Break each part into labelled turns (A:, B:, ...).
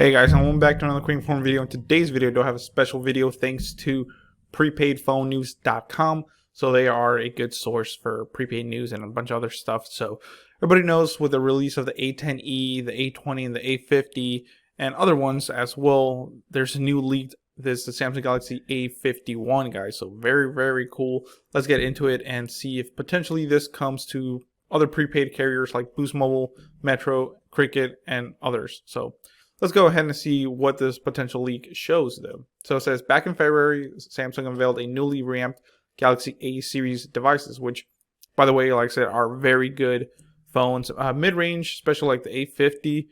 A: Hey guys, and welcome back to another quick inform video. In today's video, I do have a special video thanks to prepaidphonenews.com. So they are a good source for prepaid news and a bunch of other stuff. So everybody knows with the release of the A10e, the A20, and the A50, and other ones as well, there's a new leak. This is the Samsung Galaxy A51, guys. So very, very cool. Let's get into it and see if potentially this comes to other prepaid carriers like Boost Mobile, Metro, Cricket, and others. So let's go ahead and see what this potential leak shows though. So it says, back in February, Samsung unveiled a newly revamped Galaxy A series devices, which, by the way, like I said, are very good phones. Mid-range, especially like the A50,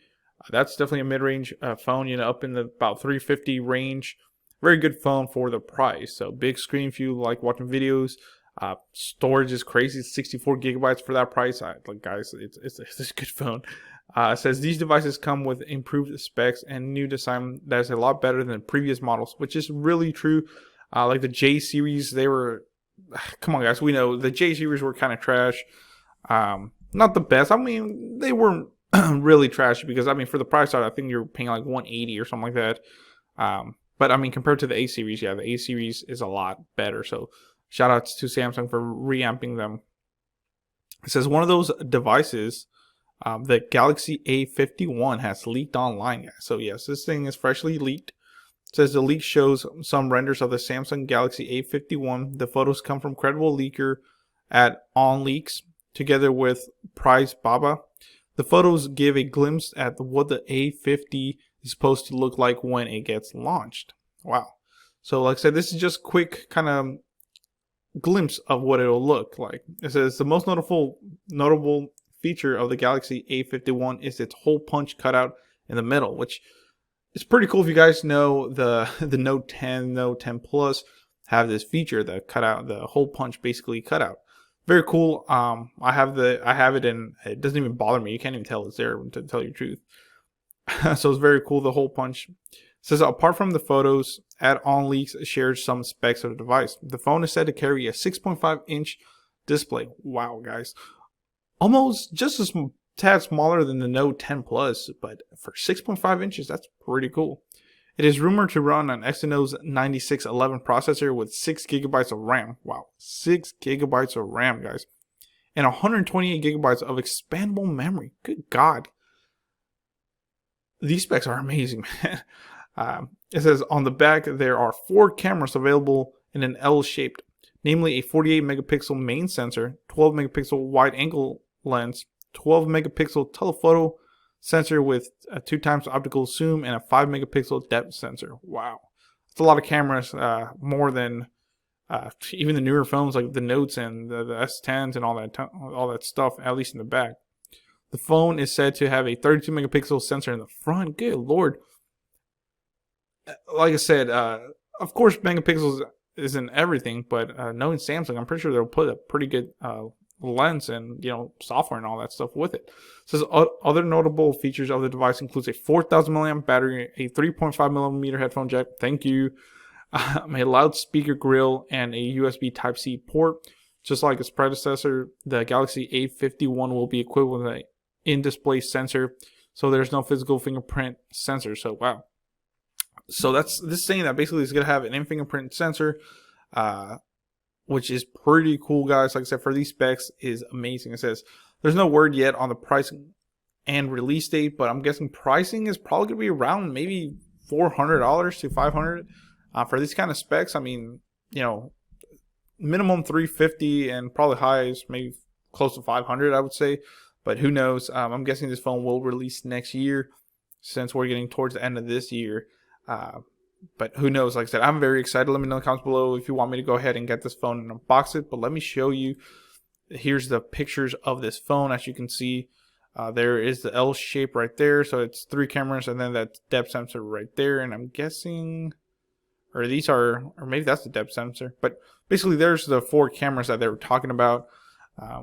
A: that's definitely a mid-range phone, up in the about 350 range. Very good phone for the price. So big screen if you like watching videos. Storage is crazy, 64 gigabytes for that price. Like guys, it's a good phone. It says these devices come with improved specs and new design that is a lot better than previous models, which is really true. Like the J series, they were, come on guys, we know the J series were kind of trash. Not the best. I mean, they weren't really trash because I mean for the price I think you're paying like 180 or something like that. But I mean compared to the A series, yeah, the A series is a lot better. So shout outs to Samsung for reamping them. It says one of those devices, the Galaxy A51, has leaked online, guys. So yes, this thing is freshly leaked. It says the leak shows some renders of the Samsung Galaxy A51. The photos come from credible leaker at OnLeaks together with Price Baba. The photos give a glimpse at what the A50 is supposed to look like when it gets launched. Wow. So like I said, this is just quick kind of glimpse of what it'll look like. It says the most notable feature of the Galaxy A51 is its hole punch cutout in the middle, which is pretty cool. If you guys know the Note 10, Note 10 Plus have this feature, the cutout, the hole punch basically cutout. Very cool. I have it and it doesn't even bother me. You can't even tell it's there, to tell you the truth. So it's very cool, the hole punch. It says apart from the photos, OnLeaks shares some specs of the device. The phone is said to carry a 6.5-inch display. Wow, guys. Almost just a tad smaller than the Note 10 Plus, but for 6.5 inches, that's pretty cool. It is rumored to run an Exynos 9611 processor with 6 gigabytes of RAM. Wow, 6 gigabytes of RAM, guys. And 128 gigabytes of expandable memory. Good God. These specs are amazing, man. It says on the back there are 4 cameras available in an L-shaped, namely a 48 megapixel main sensor, 12 megapixel wide angle lens, 12 megapixel telephoto sensor with a 2x optical zoom, and a 5 megapixel depth sensor. Wow, that's a lot of cameras, more than even the newer phones like the Notes and the S10s and all that stuff, at least in the back. The phone is said to have a 32 megapixel sensor in the front. Good lord. Like I said, of course megapixels isn't everything, but knowing Samsung, I'm pretty sure they'll put a pretty good lens and software and all that stuff with it. It says other notable features of the device includes a 4,000 milliamp battery, a 3.5 millimeter headphone jack, thank you, a loudspeaker grill, and a USB Type-C port. Just like its predecessor, the Galaxy A51 will be equipped with an in-display sensor, so there's no physical fingerprint sensor. So wow. So that's this saying that basically it's gonna have an in-fingerprint sensor, which is pretty cool, guys. Like I said, for these specs is amazing. It says there's no word yet on the pricing and release date, but I'm guessing pricing is probably gonna be around maybe $400 to $500 for these kind of specs. I mean, minimum 350 and probably high is maybe close to 500, I would say. But who knows? I'm guessing this phone will release next year, since we're getting towards the end of this year. But who knows? Like I said, I'm very excited. Let me know in the comments below if you want me to go ahead and get this phone and unbox it. But let me show you. Here's the pictures of this phone. As you can see, there is the L shape right there. So it's 3 cameras and then that depth sensor right there. And I'm guessing, or maybe that's the depth sensor. But basically, there's the 4 cameras that they were talking about,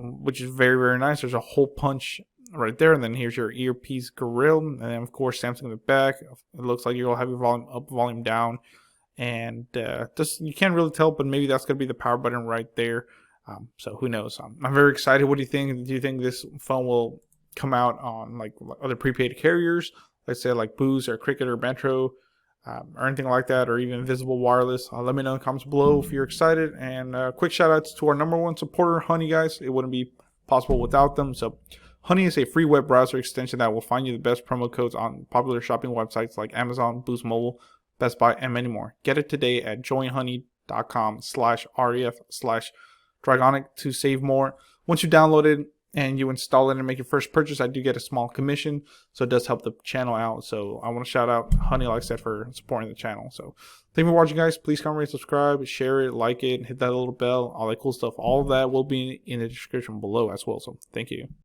A: which is very, very nice. There's a hole punch right there, and then here's your earpiece grill, and then of course Samsung in the back. It looks like you'll have your volume up, volume down, and just you can't really tell, but maybe that's gonna be the power button right there. So who knows? I'm very excited. What do you think? Do you think this phone will come out on like other prepaid carriers, let's say like Boost or Cricket or Metro, or anything like that, or even Visible Wireless, let me know in the comments below if you're excited. And quick shout outs to our #1 supporter, Honey, guys. It wouldn't be possible without them. So Honey is a free web browser extension that will find you the best promo codes on popular shopping websites like Amazon, Boost Mobile, Best Buy, and many more. Get it today at joinhoney.com/ref/Dragonic to save more. Once you download it and you install it and make your first purchase, I do get a small commission, so it does help the channel out. So I want to shout out Honey, like I said, for supporting the channel. So thank you for watching, guys. Please comment, rate, subscribe, share it, like it, hit that little bell, all that cool stuff. All of that will be in the description below as well. So thank you.